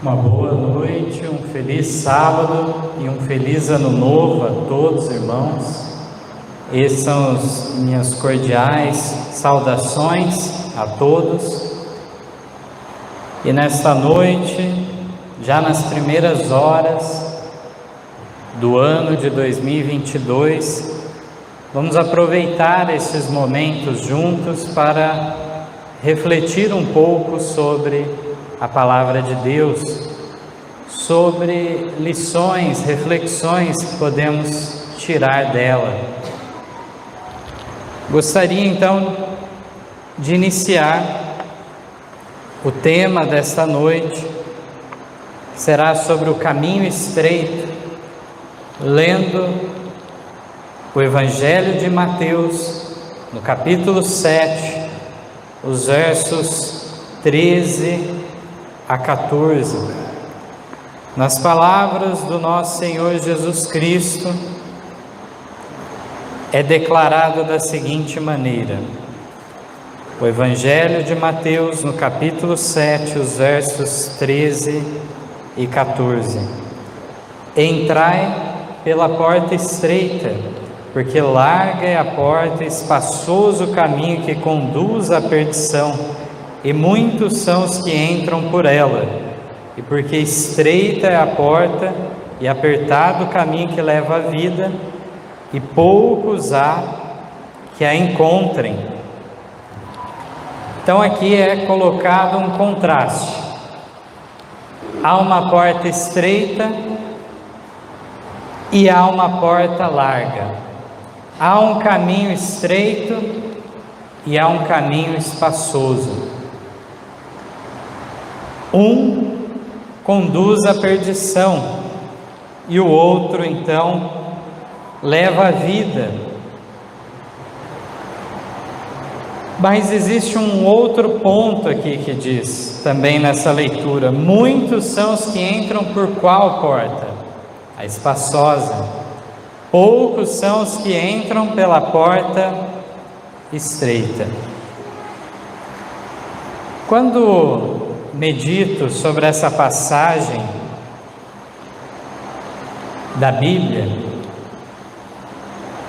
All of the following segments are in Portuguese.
Uma boa noite, um feliz sábado e um feliz ano novo a todos, irmãos. Essas são as minhas cordiais saudações a todos. E nesta noite, já nas primeiras horas do ano de 2022, vamos aproveitar esses momentos juntos para refletir um pouco sobre a palavra de Deus, sobre lições, reflexões que podemos tirar dela. Gostaria então de iniciar o tema desta noite, que será sobre o caminho estreito, lendo o Evangelho de Mateus, no capítulo 7, os versos 13 a 14, nas palavras do nosso Senhor Jesus Cristo, é declarado da seguinte maneira: o Evangelho de Mateus, no capítulo 7, os versos 13 e 14. Entrai pela porta estreita, porque larga é a porta e espaçoso o caminho que conduz à perdição, e muitos são os que entram por ela, e porque estreita é a porta e apertado o caminho que leva à vida, e poucos há que a encontrem. Então aqui é colocado um contraste. Há uma porta estreita e há uma porta larga. Há um caminho estreito e há um caminho espaçoso. Um conduz à perdição e o outro, então, leva à vida. Mas existe um outro ponto aqui que diz, também nessa leitura: muitos são os que entram por qual porta? A espaçosa. Poucos são os que entram pela porta estreita. Quando medito sobre essa passagem da Bíblia,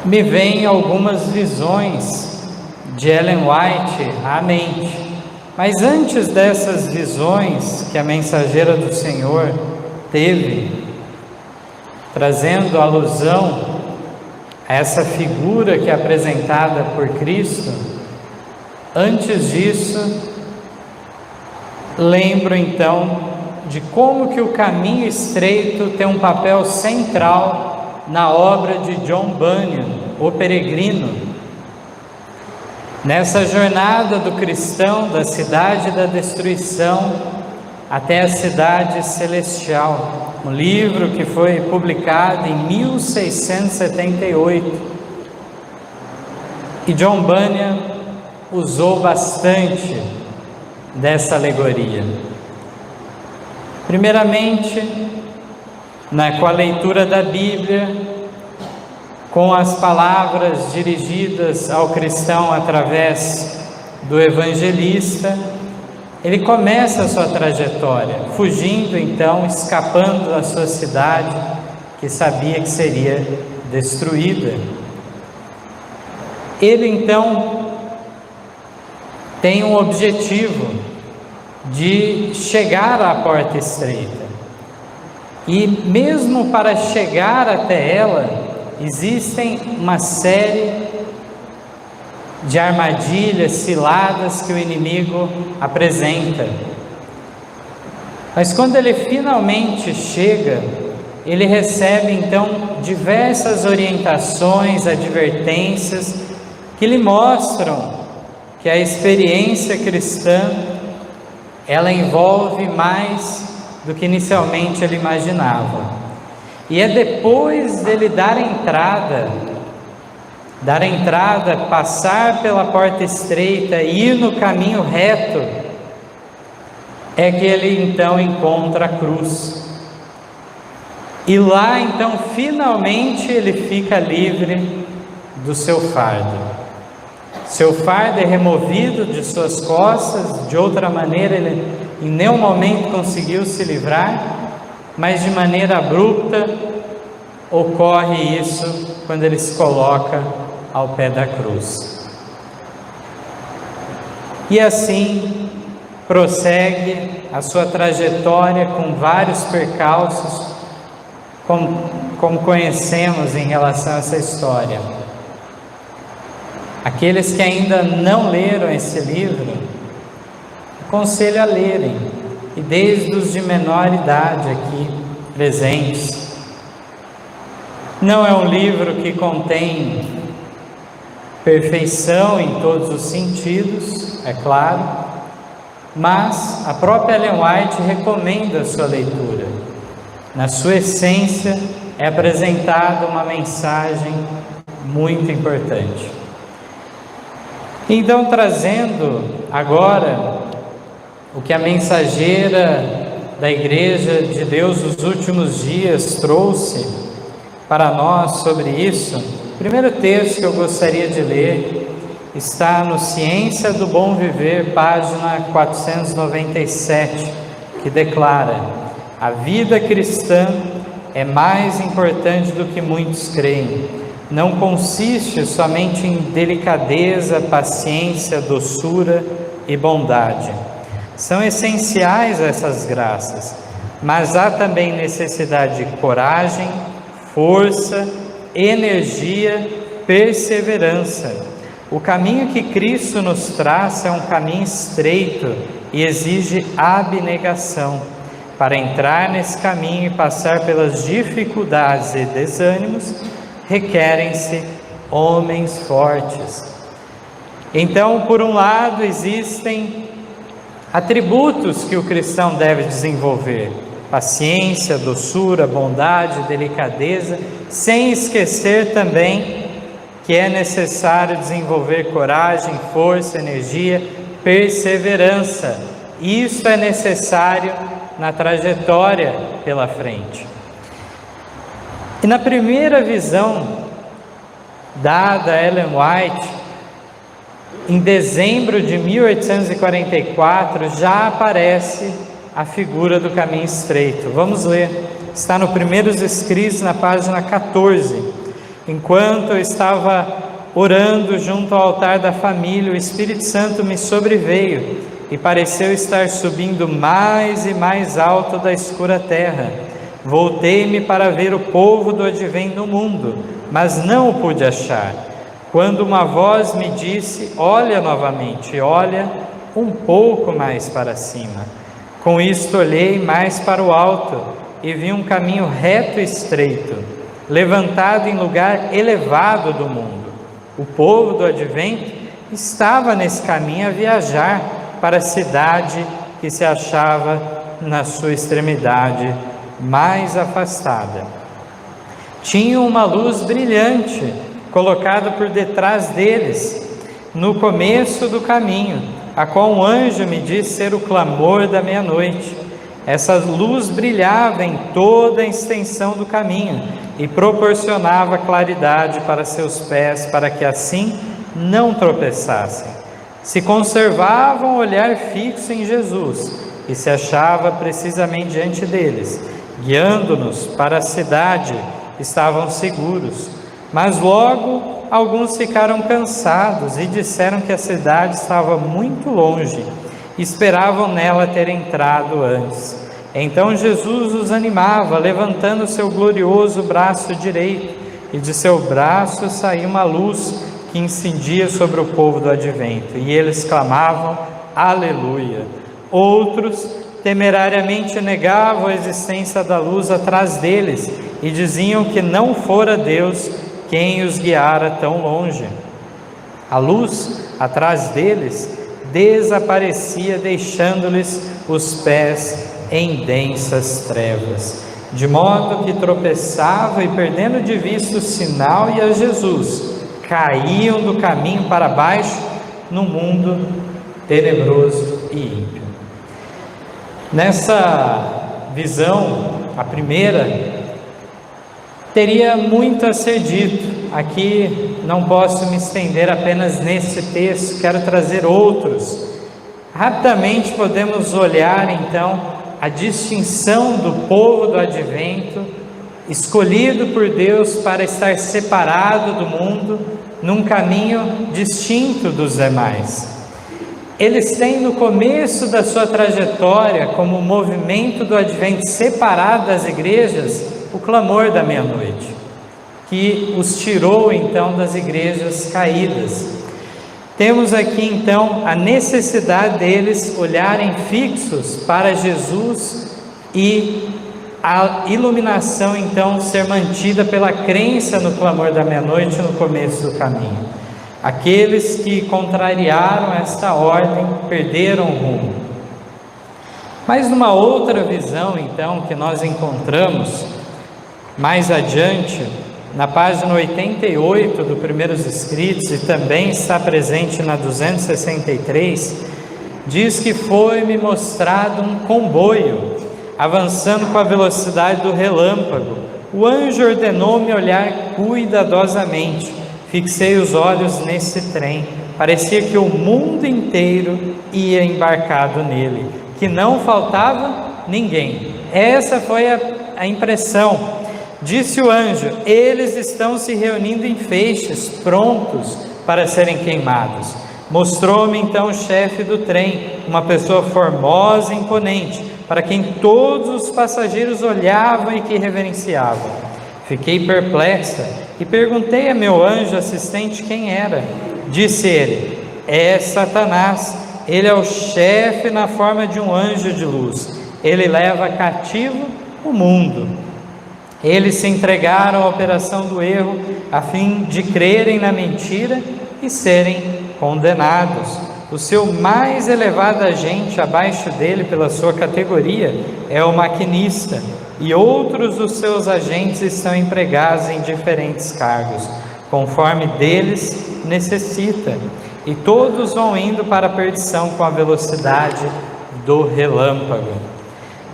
me vêm algumas visões de Ellen White à mente. Mas antes dessas visões que a mensageira do Senhor teve, trazendo alusão a essa figura que é apresentada por Cristo, antes disso, lembro então de como que o caminho estreito tem um papel central na obra de John Bunyan, o Peregrino. Nessa jornada do cristão da cidade da destruição até a cidade celestial, um livro que foi publicado em 1678. E John Bunyan usou bastante dessa alegoria. Primeiramente, com a leitura da Bíblia, com as palavras dirigidas ao cristão através do evangelista, ele começa a sua trajetória, fugindo então, escapando da sua cidade, que sabia que seria destruída. Ele então tem um objetivo de chegar à porta estreita. E mesmo para chegar até ela, existem uma série de armadilhas, ciladas que o inimigo apresenta. Mas quando ele finalmente chega, ele recebe então diversas orientações, advertências que lhe mostram que a experiência cristã, ela envolve mais do que inicialmente ele imaginava. E é depois dele dar entrada, passar pela porta estreita e ir no caminho reto, é que ele então encontra a cruz. E lá então finalmente ele fica livre do seu fardo. Seu fardo é removido de suas costas, de outra maneira ele em nenhum momento conseguiu se livrar, mas de maneira abrupta ocorre isso quando ele se coloca ao pé da cruz. E assim prossegue a sua trajetória com vários percalços, como conhecemos em relação a essa história. Aqueles que ainda não leram esse livro, aconselho a lerem, e desde os de menor idade aqui presentes. Não é um livro que contém perfeição em todos os sentidos, é claro, mas a própria Ellen White recomenda a sua leitura. Na sua essência é apresentada uma mensagem muito importante. Então, trazendo agora o que a mensageira da Igreja de Deus dos últimos dias trouxe para nós sobre isso, o primeiro texto que eu gostaria de ler está no Ciência do Bom Viver, página 497, que declara: a vida cristã é mais importante do que muitos creem. Não consiste somente em delicadeza, paciência, doçura e bondade. São essenciais essas graças, mas há também necessidade de coragem, força, energia, perseverança. O caminho que Cristo nos traça é um caminho estreito e exige abnegação. Para entrar nesse caminho e passar pelas dificuldades e desânimos, requerem-se homens fortes. Então, por um lado, existem atributos que o cristão deve desenvolver: paciência, doçura, bondade, delicadeza, sem esquecer também que é necessário desenvolver coragem, força, energia, perseverança. Isso é necessário na trajetória pela frente. E na primeira visão dada a Ellen White, em dezembro de 1844, já aparece a figura do caminho estreito. Vamos ler. Está no Primeiros Escritos, na página 14. Enquanto eu estava orando junto ao altar da família, o Espírito Santo me sobreveio e pareceu estar subindo mais e mais alto da escura terra. Voltei-me para ver o povo do advém no mundo, mas não o pude achar. Quando uma voz me disse: olha novamente, olha um pouco mais para cima. Com isto olhei mais para o alto e vi um caminho reto e estreito, levantado em lugar elevado do mundo. O povo do advento estava nesse caminho a viajar para a cidade que se achava na sua extremidade mais afastada. Tinha uma luz brilhante colocada por detrás deles, no começo do caminho, a qual um anjo me disse ser o clamor da meia-noite. Essa luz brilhava em toda a extensão do caminho e proporcionava claridade para seus pés, para que assim não tropeçassem. Se conservavam o olhar fixo em Jesus e se achava precisamente diante deles, guiando-nos para a cidade, estavam seguros. Mas logo alguns ficaram cansados e disseram que a cidade estava muito longe e esperavam nela ter entrado antes. Então Jesus os animava, levantando seu glorioso braço direito, e de seu braço saía uma luz que incidia sobre o povo do advento, e eles clamavam: aleluia. Outros temerariamente negavam a existência da luz atrás deles e diziam que não fora Deus quem os guiara tão longe. A luz atrás deles desaparecia, deixando-lhes os pés em densas trevas, de modo que tropeçavam e, perdendo de vista o sinal e a Jesus, caíam do caminho para baixo no mundo tenebroso e ímpio. Nessa visão, a primeira, teria muito a ser dito. Aqui não posso me estender apenas nesse texto, quero trazer outros Rapidamente podemos olhar então a distinção do povo do Advento, escolhido por Deus para estar separado do mundo, num caminho distinto dos demais. Eles têm no começo da sua trajetória, como movimento do Advento separado das igrejas, o clamor da meia-noite, que os tirou então das igrejas caídas. Temos aqui então a necessidade deles olharem fixos para Jesus e a iluminação então ser mantida pela crença no clamor da meia-noite no começo do caminho. Aqueles que contrariaram esta ordem perderam o rumo. Mas numa outra visão então que nós encontramos mais adiante, na página 88 do Primeiros Escritos, e também está presente na 263, diz que foi-me mostrado um comboio, avançando com a velocidade do relâmpago. O anjo ordenou-me olhar cuidadosamente. Fixei os olhos nesse trem. Parecia que o mundo inteiro ia embarcado nele, que não faltava ninguém. Essa foi a impressão. Disse o anjo: eles estão se reunindo em feixes, prontos para serem queimados. Mostrou-me então o chefe do trem, uma pessoa formosa e imponente, para quem todos os passageiros olhavam e que reverenciavam. Fiquei perplexa e perguntei a meu anjo assistente quem era. Disse ele: é Satanás. Ele é o chefe na forma de um anjo de luz. Ele leva cativo o mundo. Eles se entregaram à operação do erro, a fim de crerem na mentira e serem condenados. O seu mais elevado agente abaixo dele pela sua categoria é o maquinista, e outros dos seus agentes estão empregados em diferentes cargos, conforme deles necessita, e todos vão indo para a perdição com a velocidade do relâmpago.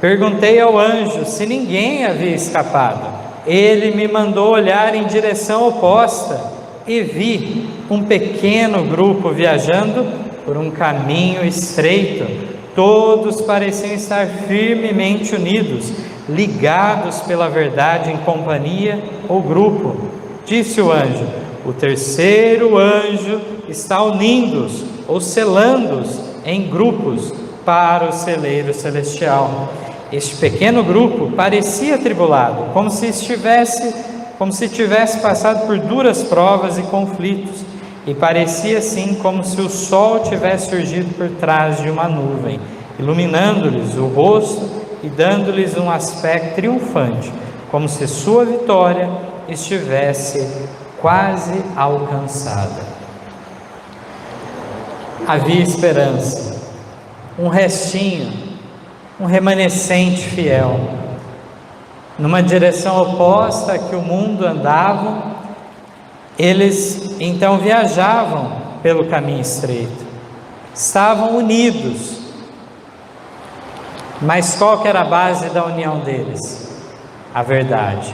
Perguntei ao anjo se ninguém havia escapado. Ele me mandou olhar em direção oposta e vi um pequeno grupo viajando por um caminho estreito. Todos pareciam estar firmemente unidos, ligados pela verdade em companhia ou grupo. Disse o anjo: o terceiro anjo está unindo-os ou selando-os em grupos para o celeiro celestial. Este pequeno grupo parecia atribulado, como se tivesse passado por duras provas e conflitos, e parecia assim como se o sol tivesse surgido por trás de uma nuvem, iluminando-lhes o rosto e dando-lhes um aspecto triunfante, como se sua vitória estivesse quase alcançada. Havia esperança, um restinho, um remanescente fiel, numa direção oposta a que o mundo andava. Eles então viajavam pelo caminho estreito, estavam unidos, mas qual que era a base da união deles? A verdade.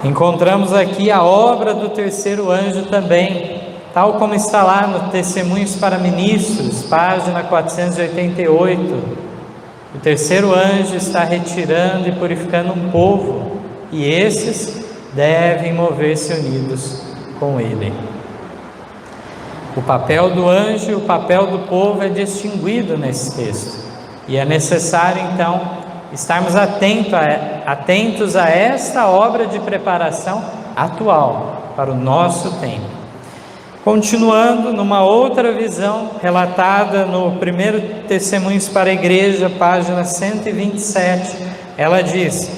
Encontramos aqui a obra do terceiro anjo também, tal como está lá no Testemunhos para Ministros, página 488. O terceiro anjo está retirando e purificando um povo, e esses devem mover-se unidos com ele. O papel do anjo e o papel do povo é distinguido nesse texto, e é necessário então estarmos atentos a esta obra de preparação atual para o nosso tempo. Continuando, numa outra visão relatada no primeiro Testemunhos para a Igreja, página 127, ela diz: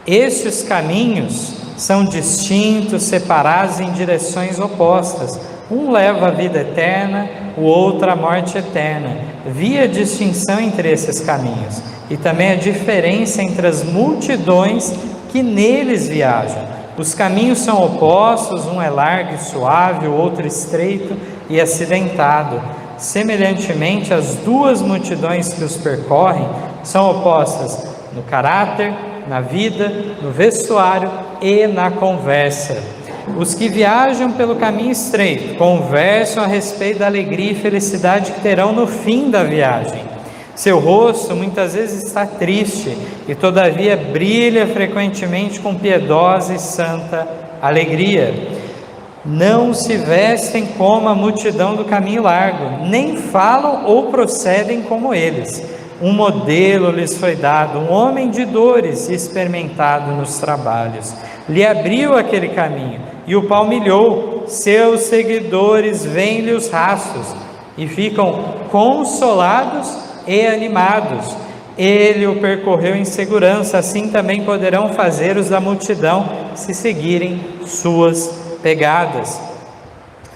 estes caminhos são distintos, separados em direções opostas. Um leva à vida eterna, o outro à morte eterna. Vi a distinção entre esses caminhos, e também a diferença entre as multidões que neles viajam. Os caminhos são opostos, um é largo e suave, o outro estreito e acidentado. Semelhantemente, as duas multidões que os percorrem são opostas no caráter, na vida, no vestuário e na conversa. Os que viajam pelo caminho estreito conversam a respeito da alegria e felicidade que terão no fim da viagem. Seu rosto muitas vezes está triste e todavia brilha frequentemente com piedosa e santa alegria. Não se vestem como a multidão do caminho largo, nem falam ou procedem como eles. Um modelo lhes foi dado, um homem de dores e experimentado nos trabalhos. Lhe abriu aquele caminho e o palmilhou. Seus seguidores veem-lhe os rastros e ficam consolados e animados. Ele o percorreu em segurança, assim também poderão fazer os da multidão se seguirem suas pegadas.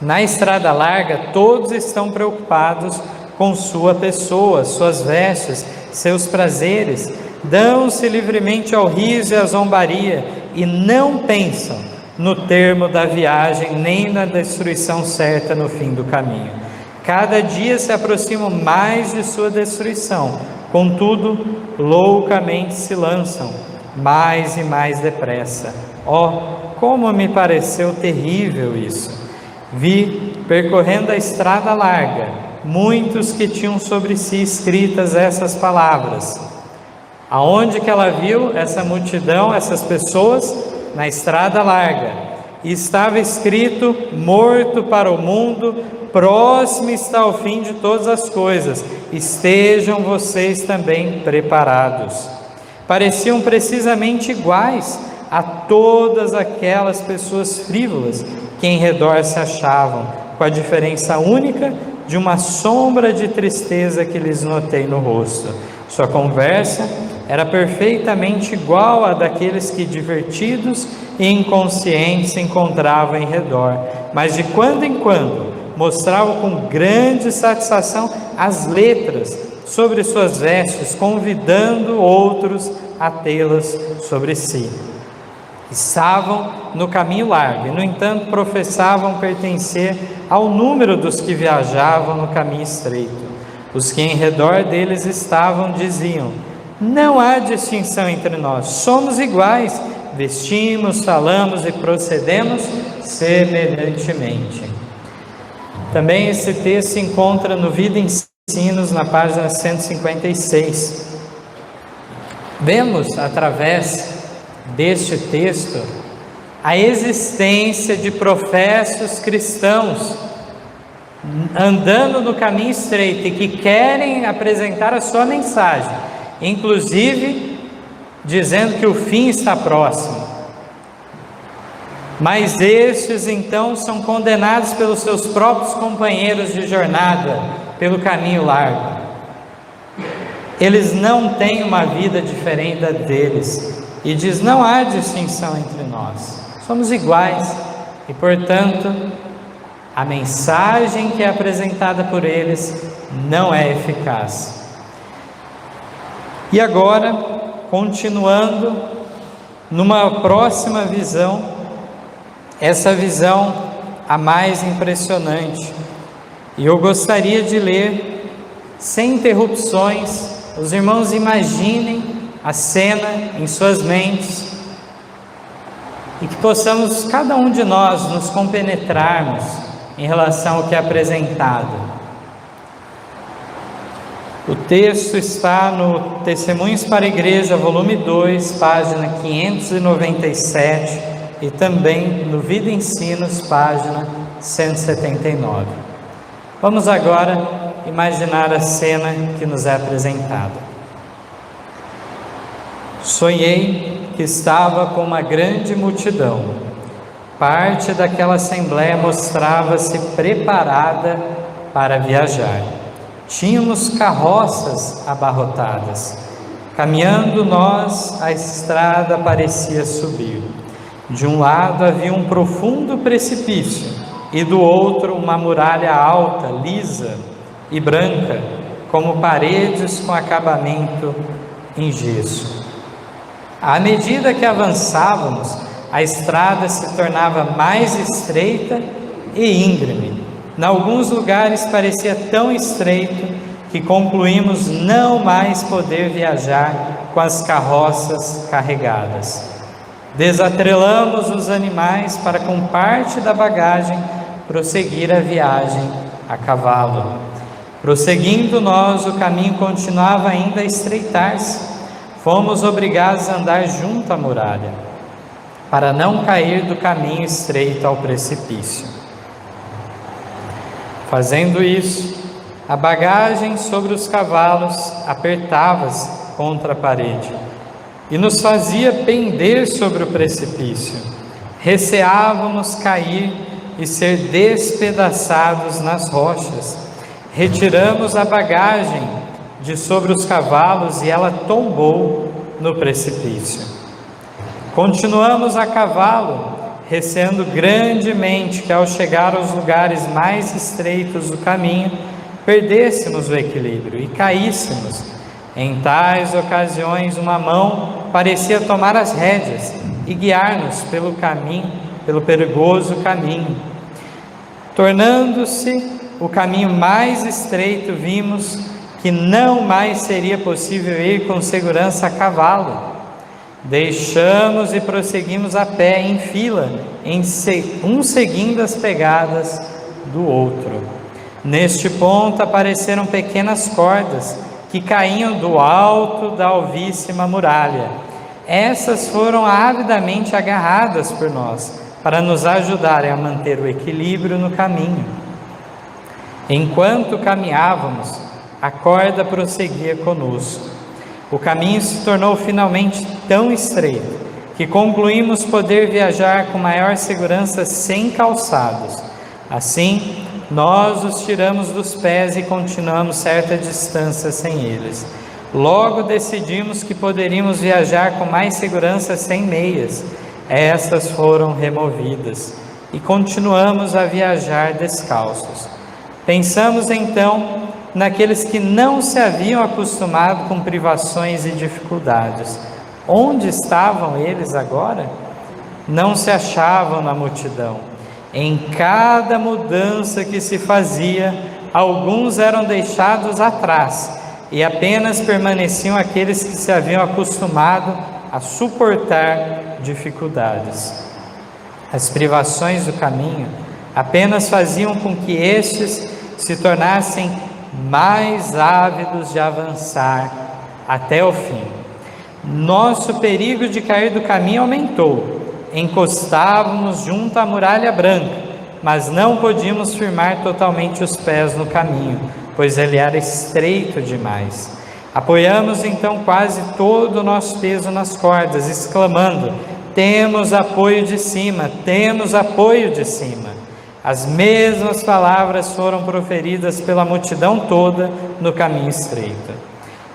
Na estrada larga, todos estão preocupados com sua pessoa, suas vestes, seus prazeres, dão-se livremente ao riso e à zombaria e não pensam no termo da viagem nem na destruição certa no fim do caminho. Cada dia se aproximam mais de sua destruição, contudo, loucamente se lançam mais e mais depressa. Como me pareceu terrível isso! Vi, percorrendo a estrada larga, muitos que tinham sobre si escritas essas palavras. Aonde que ela viu essa multidão, essas pessoas? Na estrada larga. E estava escrito: morto para o mundo, próximo está o fim de todas as coisas, estejam vocês também preparados. Pareciam precisamente iguais a todas aquelas pessoas frívolas que em redor se achavam, com a diferença única de uma sombra de tristeza que lhes notei no rosto. Sua conversa era perfeitamente igual à daqueles que, divertidos e inconscientes, se encontravam em redor, mas de quando em quando mostravam com grande satisfação as letras sobre suas vestes, convidando outros a tê-las sobre si. Estavam no caminho largo e, no entanto, professavam pertencer ao número dos que viajavam no caminho estreito. Os que em redor deles estavam diziam: não há distinção entre nós, somos iguais, vestimos, falamos e procedemos semelhantemente. Também esse texto se encontra no Vida e Ensinos, na página 156. Vemos, através deste texto, a existência de professos cristãos andando no caminho estreito e que querem apresentar a sua mensagem, inclusive dizendo que o fim está próximo. Mas estes então são condenados pelos seus próprios companheiros de jornada pelo caminho largo. Eles não têm uma vida diferente da deles. E diz: não há distinção entre nós, somos iguais. E portanto, a mensagem que é apresentada por eles não é eficaz. E agora, continuando, numa próxima visão, essa visão a mais impressionante. E eu gostaria de ler, sem interrupções. Os irmãos imaginem a cena em suas mentes e que possamos, cada um de nós, nos compenetrarmos em relação ao que é apresentado. O texto está no Testemunhos para a Igreja, volume 2, página 597, e também no Vida e Ensinos, página 179. Vamos agora imaginar a cena que nos é apresentada. Sonhei que estava com uma grande multidão. Parte daquela assembleia mostrava-se preparada para viajar. Tínhamos carroças abarrotadas. Caminhando nós, a estrada parecia subir. De um lado havia um profundo precipício e do outro uma muralha alta, lisa e branca, como paredes com acabamento em gesso. À medida que avançávamos, a estrada se tornava mais estreita e íngreme. Em alguns lugares parecia tão estreito que concluímos não mais poder viajar com as carroças carregadas. Desatrelamos os animais para, com parte da bagagem, prosseguir a viagem a cavalo. Prosseguindo nós, o caminho continuava ainda a estreitar-se. Fomos obrigados a andar junto à muralha, para não cair do caminho estreito ao precipício. Fazendo isso, a bagagem sobre os cavalos apertava-se contra a parede e nos fazia pender sobre o precipício. Receávamos cair e ser despedaçados nas rochas. Retiramos a bagagem de sobre os cavalos e ela tombou no precipício. Continuamos a cavalo, receando grandemente que ao chegar aos lugares mais estreitos do caminho, perdêssemos o equilíbrio e caíssemos. Em tais ocasiões, uma mão parecia tomar as rédeas e guiar-nos pelo caminho, pelo perigoso caminho. Tornando-se o caminho mais estreito, vimos que não mais seria possível ir com segurança a cavalo. Deixamos e prosseguimos a pé em fila, um seguindo as pegadas do outro. Neste ponto apareceram pequenas cordas que caíam do alto da alvíssima muralha. Essas foram avidamente agarradas por nós, para nos ajudarem a manter o equilíbrio no caminho. Enquanto caminhávamos, a corda prosseguia conosco. O caminho se tornou finalmente tão estreito que concluímos poder viajar com maior segurança sem calçados. Assim, nós os tiramos dos pés e continuamos certa distância sem eles. Logo decidimos que poderíamos viajar com mais segurança sem meias. Estas foram removidas e continuamos a viajar descalços. Pensamos então naqueles que não se haviam acostumado com privações e dificuldades. Onde estavam eles agora? Não se achavam na multidão. Em cada mudança que se fazia, alguns eram deixados atrás e apenas permaneciam aqueles que se haviam acostumado a suportar dificuldades. As privações do caminho apenas faziam com que estes se tornassem mais ávidos de avançar até o fim. Nosso perigo de cair do caminho aumentou. Encostávamos junto à muralha branca, mas não podíamos firmar totalmente os pés no caminho, pois ele era estreito demais. Apoiamos então quase todo o nosso peso nas cordas, exclamando: temos apoio de cima, temos apoio de cima. As mesmas palavras foram proferidas pela multidão toda no caminho estreito.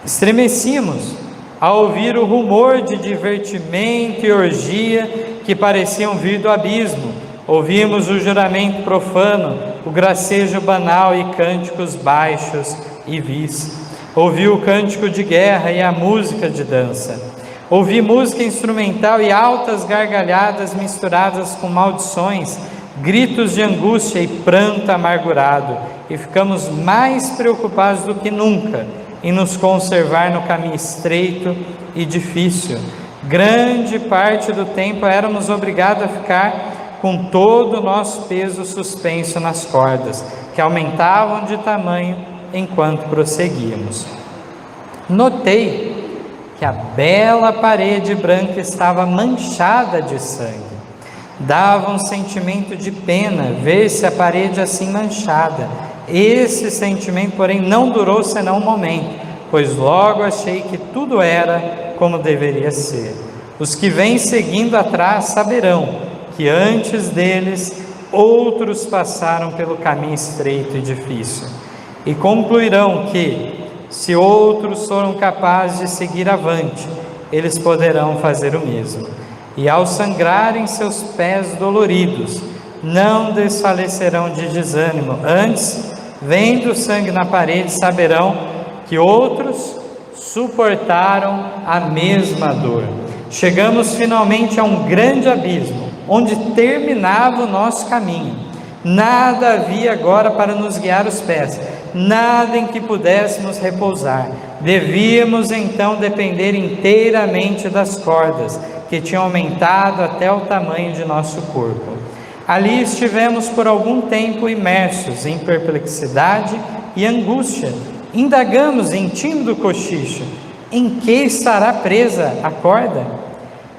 Estremecíamos ao ouvir o rumor de divertimento e orgia que pareciam vir do abismo. Ouvimos o juramento profano, o gracejo banal e cânticos baixos e vis. Ouvi o cântico de guerra e a música de dança. Ouvi música instrumental e altas gargalhadas misturadas com maldições, gritos de angústia e pranto amargurado, e ficamos mais preocupados do que nunca em nos conservar no caminho estreito e difícil. Grande parte do tempo éramos obrigados a ficar com todo o nosso peso suspenso nas cordas, que aumentavam de tamanho enquanto prosseguíamos. Notei que a bela parede branca estava manchada de sangue. Dava um sentimento de pena ver-se a parede assim manchada. Esse sentimento, porém, não durou senão um momento, pois logo achei que tudo era como deveria ser. Os que vêm seguindo atrás saberão que antes deles outros passaram pelo caminho estreito e difícil, e concluirão que, se outros foram capazes de seguir avante, eles poderão fazer o mesmo. E ao sangrarem seus pés doloridos, não desfalecerão de desânimo. Antes, vendo o sangue na parede, saberão que outros suportaram a mesma dor. Chegamos finalmente a um grande abismo, onde terminava o nosso caminho. Nada havia agora para nos guiar os pés, nada em que pudéssemos repousar. Devíamos então depender inteiramente das cordas, que tinham aumentado até o tamanho de nosso corpo. Ali estivemos por algum tempo imersos em perplexidade e angústia. Indagamos em tímido cochicho: em que estará presa a corda?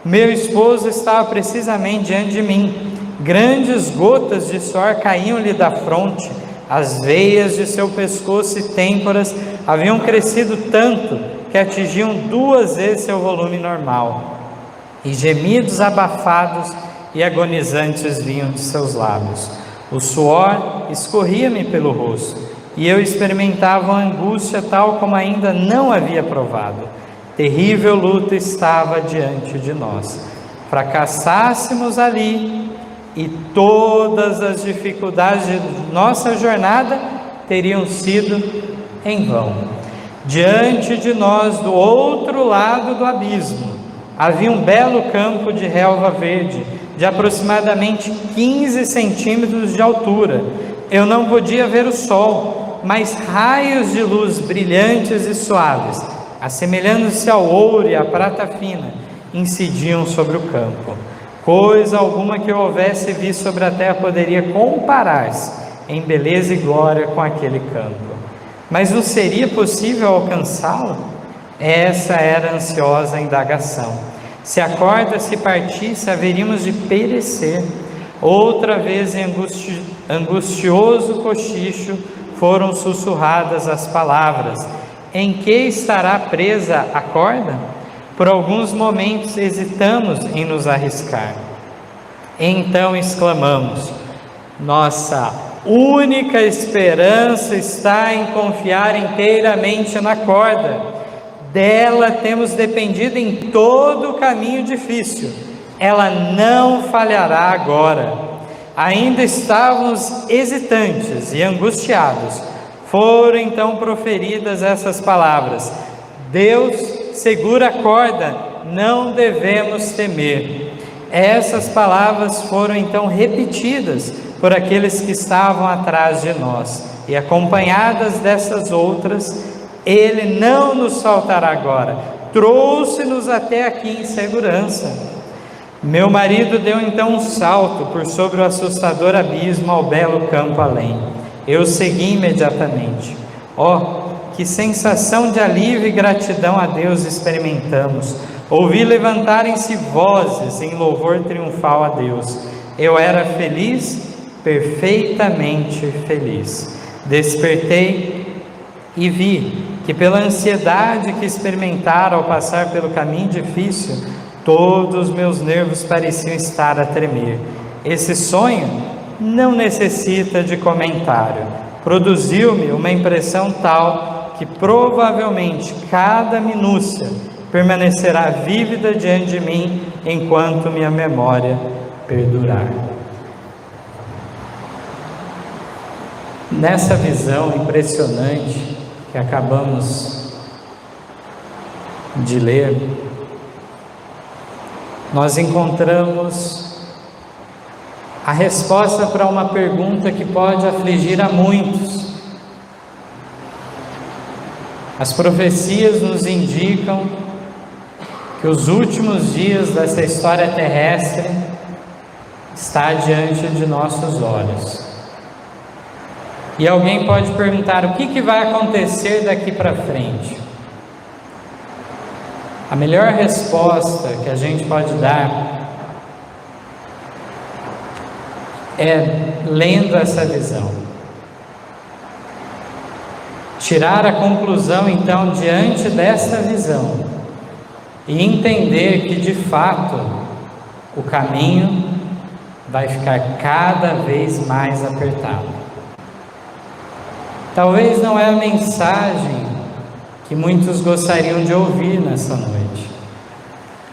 Meu esposo estava precisamente diante de mim. Grandes gotas de suor caíam-lhe da fronte. As veias de seu pescoço e têmporas haviam crescido tanto que atingiam 2 vezes seu volume normal. E gemidos abafados e agonizantes vinham de seus lábios. O suor escorria-me pelo rosto, e eu experimentava uma angústia tal como ainda não havia provado. Terrível luta estava diante de nós. Fracassássemos ali, e todas as dificuldades de nossa jornada teriam sido em vão. Diante de nós, do outro lado do abismo, havia um belo campo de relva verde, de aproximadamente 15 centímetros de altura. Eu não podia ver o sol, mas raios de luz brilhantes e suaves, assemelhando-se ao ouro e à prata fina, incidiam sobre o campo. Coisa alguma que eu houvesse visto sobre a terra poderia comparar-se em beleza e glória com aquele campo. Mas não seria possível alcançá-lo? Essa era a ansiosa indagação. Se a corda se partisse, haveríamos de perecer. Outra vez, em angustioso cochicho, foram sussurradas as palavras: em que estará presa a corda? Por alguns momentos hesitamos em nos arriscar. Então exclamamos: nossa única esperança está em confiar inteiramente na corda. Dela temos dependido em todo o caminho difícil. Ela não falhará agora. Ainda estávamos hesitantes e angustiados. Foram então proferidas essas palavras: Deus segura a corda, não devemos temer. Essas palavras foram então repetidas por aqueles que estavam atrás de nós, e acompanhadas dessas outras: Ele não nos faltará agora, trouxe-nos até aqui em segurança. Meu marido deu então um salto por sobre o assustador abismo ao belo campo além. Eu segui imediatamente. Que sensação de alívio e gratidão a Deus experimentamos! Ouvi levantarem-se vozes em louvor triunfal a Deus. Eu era feliz, perfeitamente feliz. Despertei e vi que, pela ansiedade que experimentara ao passar pelo caminho difícil, todos os meus nervos pareciam estar a tremer. Esse sonho não necessita de comentário. Produziu-me uma impressão tal que provavelmente cada minúcia permanecerá vívida diante de mim enquanto minha memória perdurar. Nessa visão impressionante que acabamos de ler, nós encontramos a resposta para uma pergunta que pode afligir a muitos. As profecias nos indicam que os últimos dias dessa história terrestre está diante de nossos olhos. E alguém pode perguntar: o que vai acontecer daqui para frente? A melhor resposta que a gente pode dar é lendo essa visão. Tirar a conclusão então diante dessa visão e entender que de fato o caminho vai ficar cada vez mais apertado. Talvez não é a mensagem que muitos gostariam de ouvir nessa noite.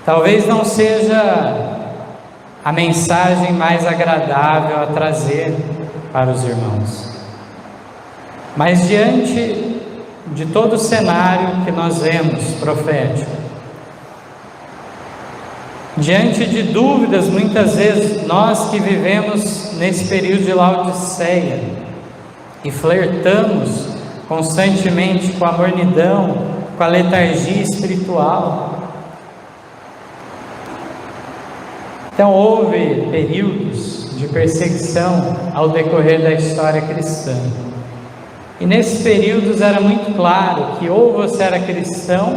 Talvez não seja a mensagem mais agradável a trazer para os irmãos. Mas diante de todo o cenário que nós vemos profético, diante de dúvidas, muitas vezes nós que vivemos nesse período de Laodiceia e flertamos constantemente com a mornidão, com a letargia espiritual, Então houve períodos de perseguição ao decorrer da história cristã. E nesses períodos era muito claro que ou você era cristão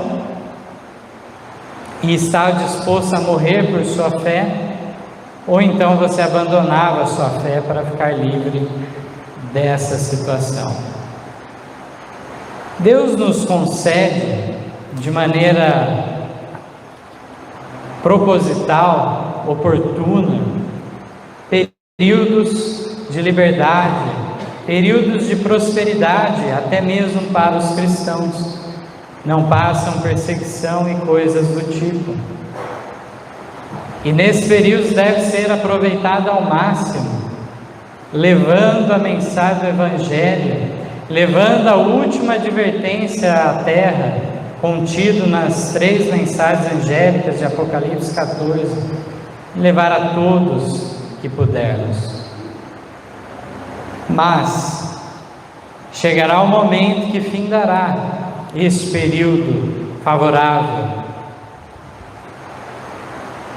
e estava disposto a morrer por sua fé, ou então você abandonava a sua fé para ficar livre dessa situação. Deus nos concede de maneira proposital, oportuna, períodos de liberdade, períodos de prosperidade, até mesmo para os cristãos. Não passam perseguição e coisas do tipo. E nesses períodos deve ser aproveitado ao máximo, levando a mensagem do Evangelho, levando a última advertência à terra, contido nas 3 mensagens angélicas de Apocalipse 14, levar a todos que pudermos. Mas chegará o momento que findará esse período favorável,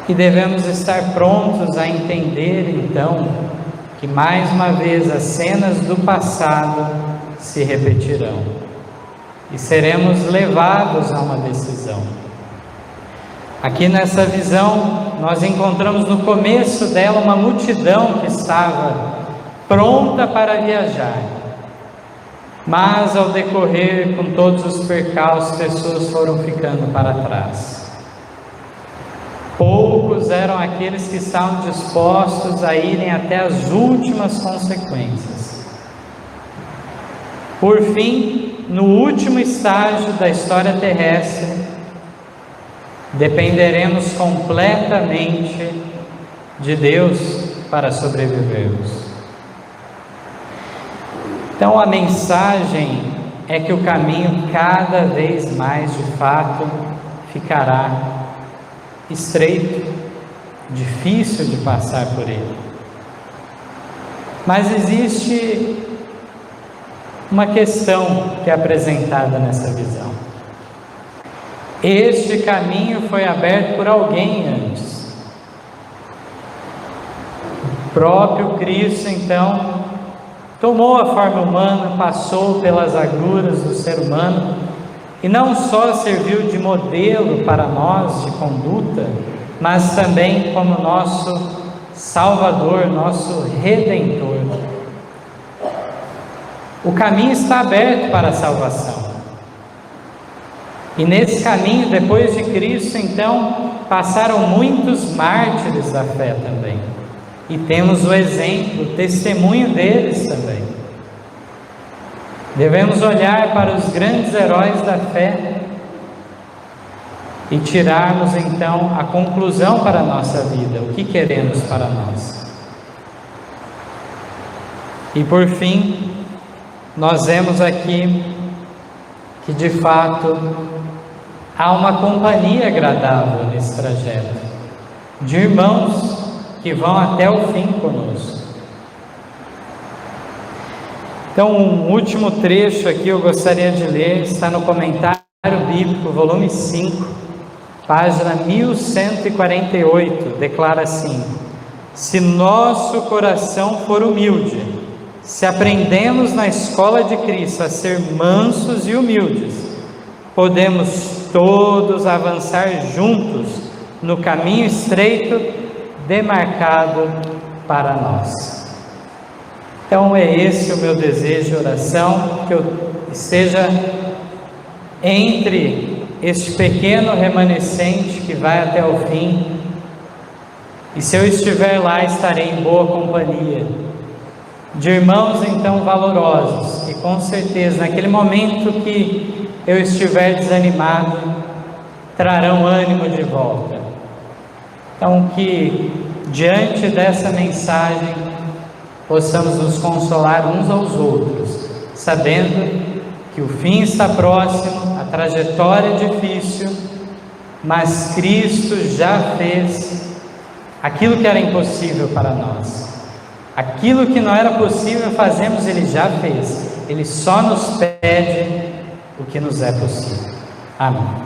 e devemos estar prontos a entender então que mais uma vez as cenas do passado se repetirão e seremos levados a uma decisão. Aqui nessa visão nós encontramos no começo dela uma multidão que estava pronta para viajar, mas ao decorrer com todos os percalços, pessoas foram ficando para trás. Poucos eram aqueles que estavam dispostos a irem até as últimas consequências. Por fim, no último estágio da história terrestre, dependeremos completamente de Deus para sobrevivermos. Então a mensagem é que o caminho cada vez mais de fato ficará estreito, difícil de passar por ele. Mas existe uma questão que é apresentada nessa visão. Este caminho foi aberto por alguém antes. O próprio Cristo, então, tomou a forma humana, passou pelas agruras do ser humano, e não só serviu de modelo para nós de conduta, mas também como nosso Salvador, nosso Redentor. O caminho está aberto para a salvação. E nesse caminho, depois de Cristo, então, passaram muitos mártires da fé também. E temos o exemplo, o testemunho deles também. Devemos olhar para os grandes heróis da fé e tirarmos então a conclusão para a nossa vida, o que queremos para nós. E por fim, nós vemos aqui que de fato há uma companhia agradável nesse trajeto, de irmãos que vão até o fim conosco. Então, um último trecho aqui eu gostaria de ler, está no Comentário Bíblico, volume 5, página 1148, declara assim: se nosso coração for humilde, se aprendemos na escola de Cristo a ser mansos e humildes, podemos todos avançar juntos no caminho estreito demarcado para nós. Então é esse o meu desejo de oração, que eu esteja entre este pequeno remanescente que vai até o fim, e se eu estiver lá, estarei em boa companhia de irmãos então valorosos, e com certeza naquele momento que eu estiver desanimado, trarão ânimo de volta. Então que diante dessa mensagem possamos nos consolar uns aos outros, sabendo que o fim está próximo, a trajetória é difícil, mas Cristo já fez aquilo que era impossível para nós. Aquilo que não era possível fazemos, Ele já fez. Ele só nos pede o que nos é possível. Amém.